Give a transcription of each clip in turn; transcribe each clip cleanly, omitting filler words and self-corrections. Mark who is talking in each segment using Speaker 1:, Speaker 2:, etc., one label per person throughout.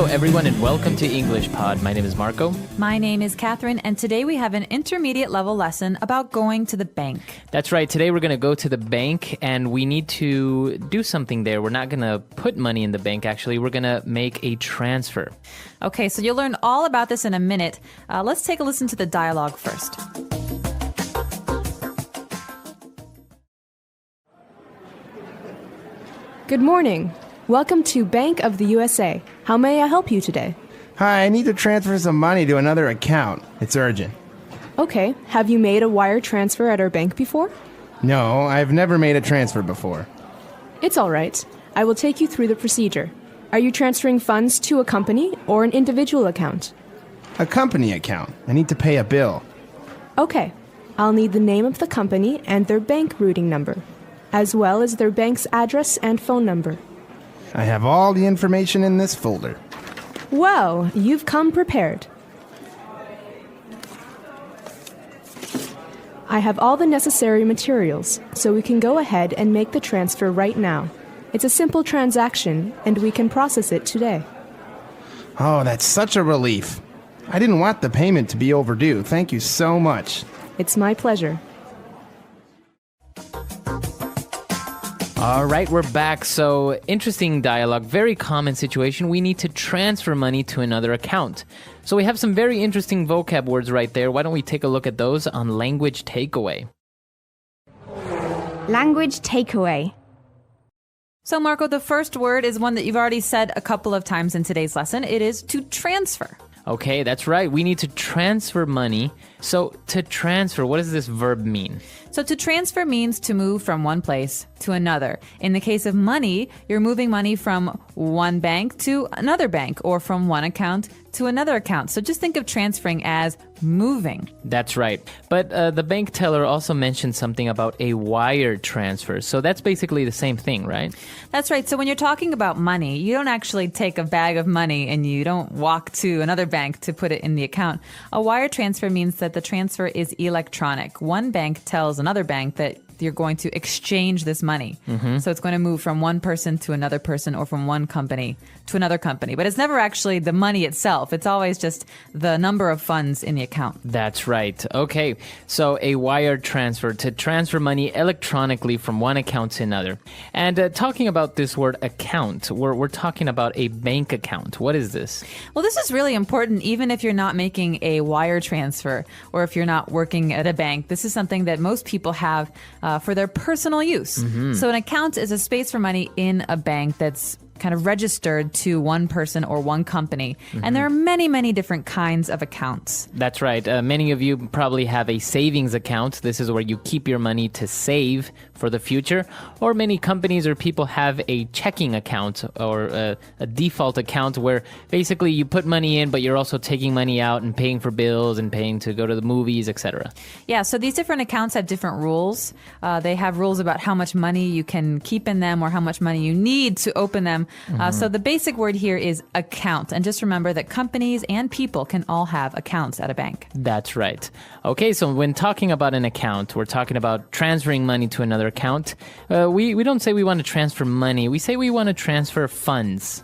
Speaker 1: everyone, and welcome to English Pod. My name is Marco.
Speaker 2: My name is Catherine, and today we have an intermediate level lesson about going to the bank.
Speaker 1: That's right. Today we're going to go to the bank, and we need to do something there. We're not going to put money in the bank, actually. We're going to make a transfer.
Speaker 2: Okay, so you'll learn all about this in a minute. Let's take a listen to the dialogue first.
Speaker 3: Good morning. Welcome to Bank of the USA. How may I help you today?
Speaker 4: Hi, I need to transfer some money to another account. It's urgent.
Speaker 3: Okay. Have you made a wire transfer at our bank before?
Speaker 4: No, I've never made a transfer before.
Speaker 3: It's all right. I will take you through the procedure. Are you transferring funds to a company or an individual account?
Speaker 4: A company account. I need to pay a bill.
Speaker 3: Okay. I'll need the name of the company and their bank routing number, as well as their bank's address and phone number.
Speaker 4: I have all the information in this folder.
Speaker 3: Well, you've come prepared. I have all the necessary materials, so we can go ahead and make the transfer right now. It's a simple transaction, and we can process it today.
Speaker 4: Oh, that's such a relief. I didn't want the payment to be overdue. Thank you so much.
Speaker 3: It's my pleasure.
Speaker 1: All right, we're back. So, interesting dialogue, very common situation. We need to transfer money to another account. So we have some very interesting vocab words right there. Why don't we take a look at those on Language Takeaway?
Speaker 5: Language takeaway.
Speaker 2: So, Marco, the first word is one that you've already said a couple of times in today's lesson. It is to transfer.
Speaker 1: Okay, that's right. We need to transfer money. So, to transfer, what does this verb mean?
Speaker 2: So to transfer means to move from one place to another. In the case of money, you're moving money from one bank to another bank or from one account to another account. So just think of transferring as moving.
Speaker 1: That's right. But the bank teller also mentioned something about a wire transfer. So that's basically the same thing, right?
Speaker 2: That's right. So when you're talking about money, you don't actually take a bag of money and you don't walk to another bank to put it in the account. A wire transfer means that the transfer is electronic. One bank tells another bank that you're going to exchange this money. So it's going to move from one person to another person or from one company to another company. But it's never actually the money itself. It's always just the number of funds in the account.
Speaker 1: That's right. Okay, so a wire transfer, to transfer money electronically from one account to another. And talking about this word account, we're talking about a bank account. What is this?
Speaker 2: Well, this is really important even if you're not making a wire transfer or if you're not working at a bank. This is something that most people have for their personal use. So an account is a space for money in a bank that's kind of registered to one person or one company. And there are many, many different kinds of accounts.
Speaker 1: That's right. Many of you probably have a savings account. This is where you keep your money to save for the future. Or many companies or people have a checking account or a default account where basically you put money in, but you're also taking money out and paying for bills and paying to go to the movies, etc.
Speaker 2: Yeah, so these different accounts have different rules. They have rules about how much money you can keep in them or how much money you need to open them. So the basic word here is account. And just remember that companies and people can all have accounts at a bank.
Speaker 1: That's right. Okay, so when talking about an account, we're talking about transferring money to another account. We don't say we want to transfer money. We say we want to transfer funds.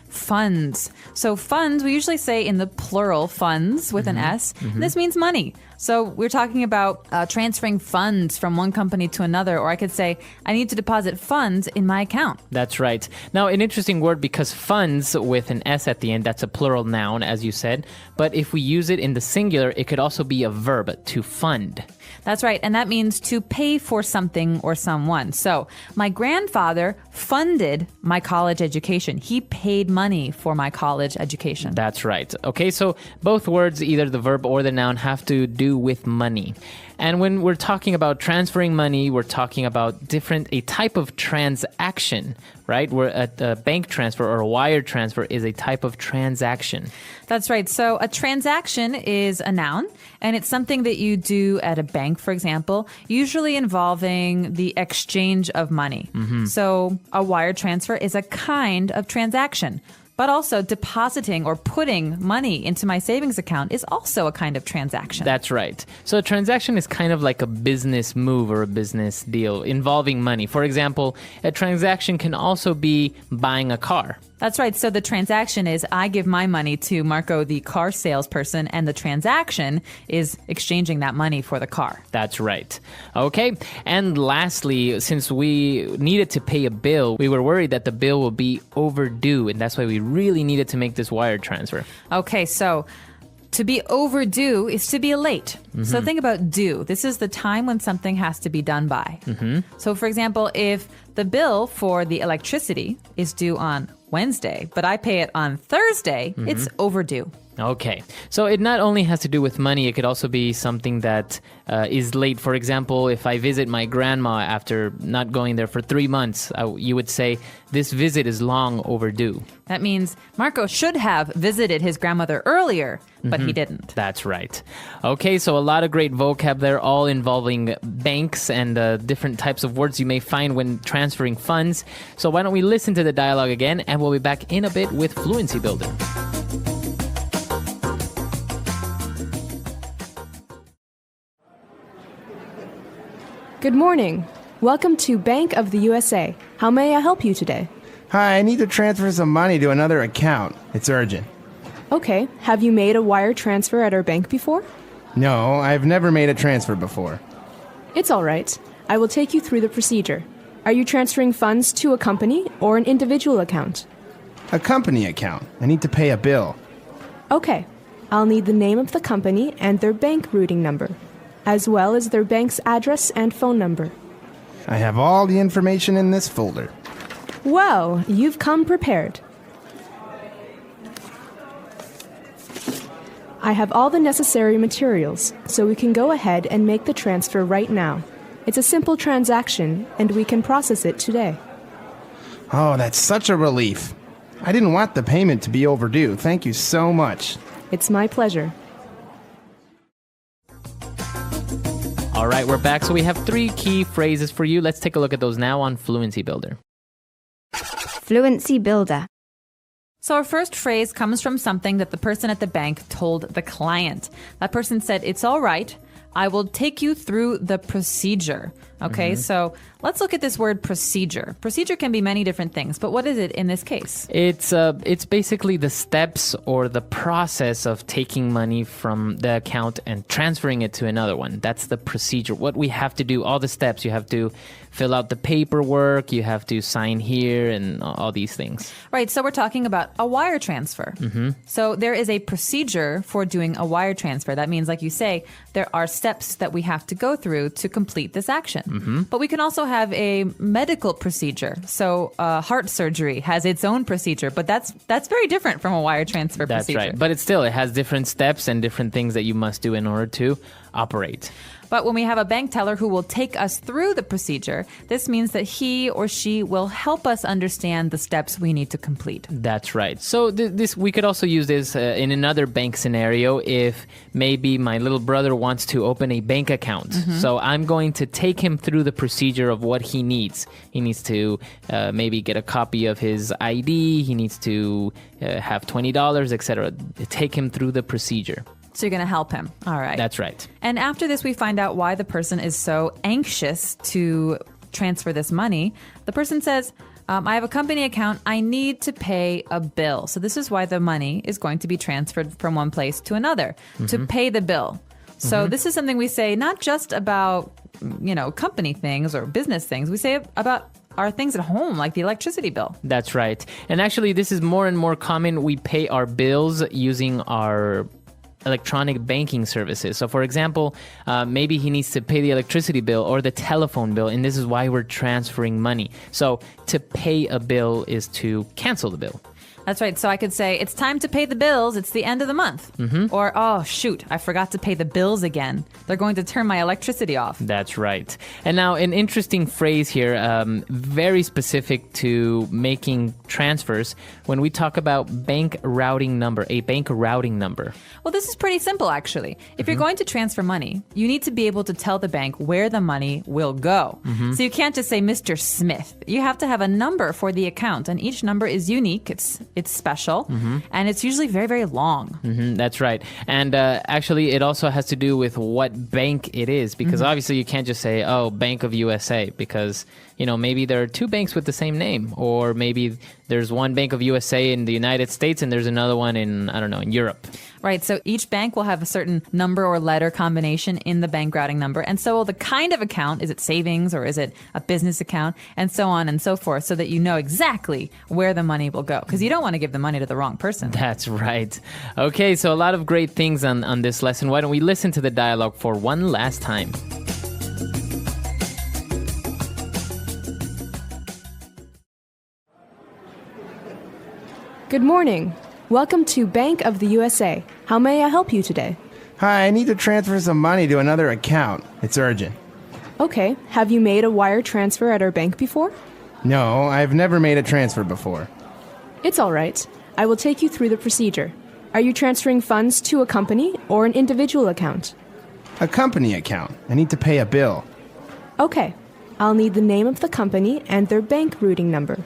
Speaker 2: Funds. So funds, we usually say in the plural, funds with an S. This means money. So we're talking about transferring funds from one company to another, or I could say, I need to deposit funds in my account.
Speaker 1: That's right. Now, an interesting word because funds with an S at the end, that's a plural noun, as you said. But if we use it in the singular, it could also be a verb, to fund.
Speaker 2: That's right. And that means to pay for something or someone. So my grandfather funded my college education. He paid money for my college education.
Speaker 1: That's right. Okay, so both words, either the verb or the noun, have to do with money. And when we're talking about transferring money, we're talking about a type of transaction, right? Where a bank transfer or a wire transfer is a type of transaction.
Speaker 2: That's right. So a transaction is a noun, and it's something that you do at a bank, for example, usually involving the exchange of money. So a wire transfer is a kind of transaction. But also depositing or putting money into my savings account is also a kind of transaction.
Speaker 1: That's right. So a transaction is kind of like a business move or a business deal involving money. For example, a transaction can also be buying a car.
Speaker 2: That's right. So the transaction is I give my money to Marco, the car salesperson, and the transaction is exchanging that money for the car.
Speaker 1: That's right. Okay. And lastly, since we needed to pay a bill, we were worried that the bill will be overdue. And that's why we really needed to make this wire transfer.
Speaker 2: Okay, so to be overdue is to be late. So think about due. This is the time when something has to be done by. So for example, if the bill for the electricity is due on Wednesday, but I pay it on Thursday, it's overdue.
Speaker 1: Okay. So it not only has to do with money, it could also be something that is late. For example, if I visit my grandma after not going there for 3 months, you would say, this visit is long overdue.
Speaker 2: That means Marco should have visited his grandmother earlier, but he didn't.
Speaker 1: That's right. Okay, so a lot of great vocab there, all involving banks and different types of words you may find when transferring funds. So why don't we listen to the dialogue again, and we'll be back in a bit with Fluency Builder.
Speaker 3: Good morning. Welcome to Bank of the USA. How may I help you today?
Speaker 4: Hi, I need to transfer some money to another account. It's urgent.
Speaker 3: Okay, have you made a wire transfer at our bank before?
Speaker 4: No, I've never made a transfer before.
Speaker 3: It's all right. I will take you through the procedure. Are you transferring funds to a company or an individual account?
Speaker 4: A company account. I need to pay a bill.
Speaker 3: Okay, I'll need the name of the company and their bank routing number, as well as their bank's address and phone number.
Speaker 4: I have all the information in this folder.
Speaker 3: Well, you've come prepared. I have all the necessary materials, so we can go ahead and make the transfer right now. It's a simple transaction, and we can process it today.
Speaker 4: Oh, that's such a relief. I didn't want the payment to be overdue. Thank you so much.
Speaker 3: It's my pleasure.
Speaker 1: All right, we're back. So we have 3 key phrases for you. Let's take a look at those now on Fluency Builder.
Speaker 5: Fluency Builder.
Speaker 2: So our first phrase comes from something that the person at the bank told the client. That person said, it's all right. I will take you through the procedure. Okay, so let's look at this word procedure. Procedure can be many different things, but what is it in this case?
Speaker 1: It's basically the steps or the process of taking money from the account and transferring it to another one. That's the procedure. What we have to do, all the steps. You have to fill out the paperwork, you have to sign here, and all these things.
Speaker 2: Right, so we're talking about a wire transfer. So there is a procedure for doing a wire transfer. That means, like you say, there are steps that we have to go through to complete this action. But we can also have a medical procedure. So heart surgery has its own procedure, but that's very different from a wire transfer procedure.
Speaker 1: That's right, but it has different steps and different things that you must do in order to operate.
Speaker 2: But when we have a bank teller who will take us through the procedure, this means that he or she will help us understand the steps we need to complete.
Speaker 1: That's right. So this we could also use this in another bank scenario if maybe my little brother wants to open a bank account. So I'm going to take him through the procedure of what he needs. He needs to maybe get a copy of his ID. He needs to have $20, etc. Take him through the procedure.
Speaker 2: So you're going to help him. All right.
Speaker 1: That's right.
Speaker 2: And after this, we find out why the person is so anxious to transfer this money. The person says, I have a company account. I need to pay a bill. So this is why the money is going to be transferred from one place to another, to pay the bill. So this is something we say not just about, company things or business things. We say about our things at home, like the electricity bill.
Speaker 1: That's right. And actually, this is more and more common. We pay our bills using our electronic banking services. So for example, maybe he needs to pay the electricity bill or the telephone bill, and this is why we're transferring money. So to pay a bill is to cancel the bill.
Speaker 2: That's right. So I could say, it's time to pay the bills. It's the end of the month. Or, oh, shoot, I forgot to pay the bills again. They're going to turn my electricity off.
Speaker 1: That's right. And now an interesting phrase here, very specific to making transfers. When we talk about bank routing number, a bank routing number.
Speaker 2: Well, this is pretty simple, actually. If you're going to transfer money, you need to be able to tell the bank where the money will go. So you can't just say, Mr. Smith. You have to have a number for the account, and each number is unique. It's special, and it's usually very, very long.
Speaker 1: That's right. And actually, it also has to do with what bank it is, because obviously you can't just say, oh, Bank of USA, because, maybe there are two banks with the same name, or maybe there's one Bank of USA in the United States and there's another one in, I don't know, in Europe.
Speaker 2: Right. So each bank will have a certain number or letter combination in the bank routing number. And so will the kind of account. Is it savings or is it a business account? And so on and so forth, so that you know exactly where the money will go. Because you don't want to give the money to the wrong person.
Speaker 1: That's right. Okay, so a lot of great things on this lesson. Why don't we listen to the dialogue for one last time?
Speaker 3: Good morning. Welcome to Bank of the USA. How may I help you today?
Speaker 4: Hi, I need to transfer some money to another account. It's urgent.
Speaker 3: Okay. Have you made a wire transfer at our bank before?
Speaker 4: No, I've never made a transfer before.
Speaker 3: It's all right. I will take you through the procedure. Are you transferring funds to a company or an individual account?
Speaker 4: A company account. I need to pay a bill.
Speaker 3: Okay. I'll need the name of the company and their bank routing number,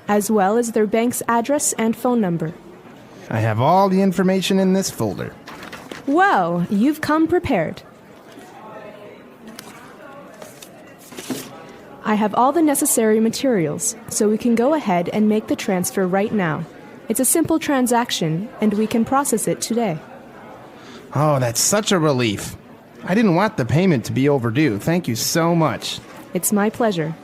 Speaker 3: as well as their bank's address and phone number.
Speaker 4: I have all the information in this folder.
Speaker 3: Well, you've come prepared. I have all the necessary materials, so we can go ahead and make the transfer right now. It's a simple transaction, and we can process it today.
Speaker 4: Oh, that's such a relief. I didn't want the payment to be overdue. Thank you so much.
Speaker 3: It's my pleasure.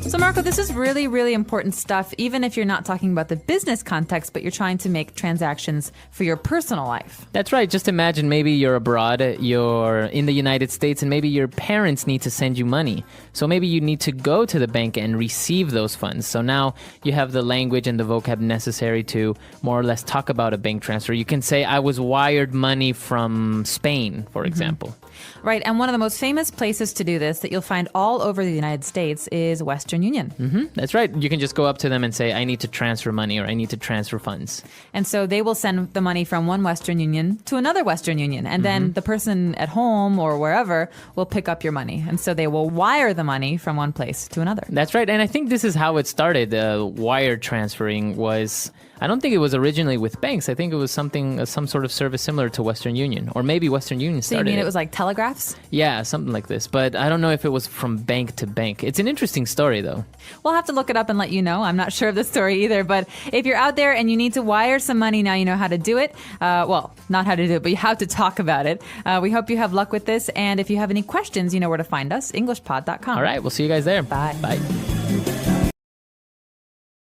Speaker 2: So, Marco, this is really, really important stuff, even if you're not talking about the business context, but you're trying to make transactions for your personal life.
Speaker 1: That's right. Just imagine maybe you're abroad, you're in the United States, and maybe your parents need to send you money. So maybe you need to go to the bank and receive those funds. So now you have the language and the vocab necessary to more or less talk about a bank transfer. You can say, I was wired money from Spain, for example.
Speaker 2: Right. And one of the most famous places to do this that you'll find all over the United States is Western Union.
Speaker 1: That's right. You can just go up to them and say, I need to transfer money or I need to transfer funds.
Speaker 2: And so they will send the money from one Western Union to another Western Union. And then the person at home or wherever will pick up your money. And so they will wire the money from one place to another.
Speaker 1: That's right. And I think this is how it started. Wire transferring was, I don't think it was originally with banks. I think it was some sort of service similar to Western Union. Or maybe Western Union
Speaker 2: So
Speaker 1: started
Speaker 2: you mean it was like telegraphs?
Speaker 1: Yeah, something like this. But I don't know if it was from bank to bank. It's an interesting story, though.
Speaker 2: We'll have to look it up and let you know. I'm not sure of the story either. But if you're out there and you need to wire some money, now you know how to do it. Well, not how to do it, but you have to talk about it. We hope you have luck with this. And if you have any questions, you know where to find us, EnglishPod.com.
Speaker 1: All right, we'll see you guys there.
Speaker 2: Bye.
Speaker 1: Bye.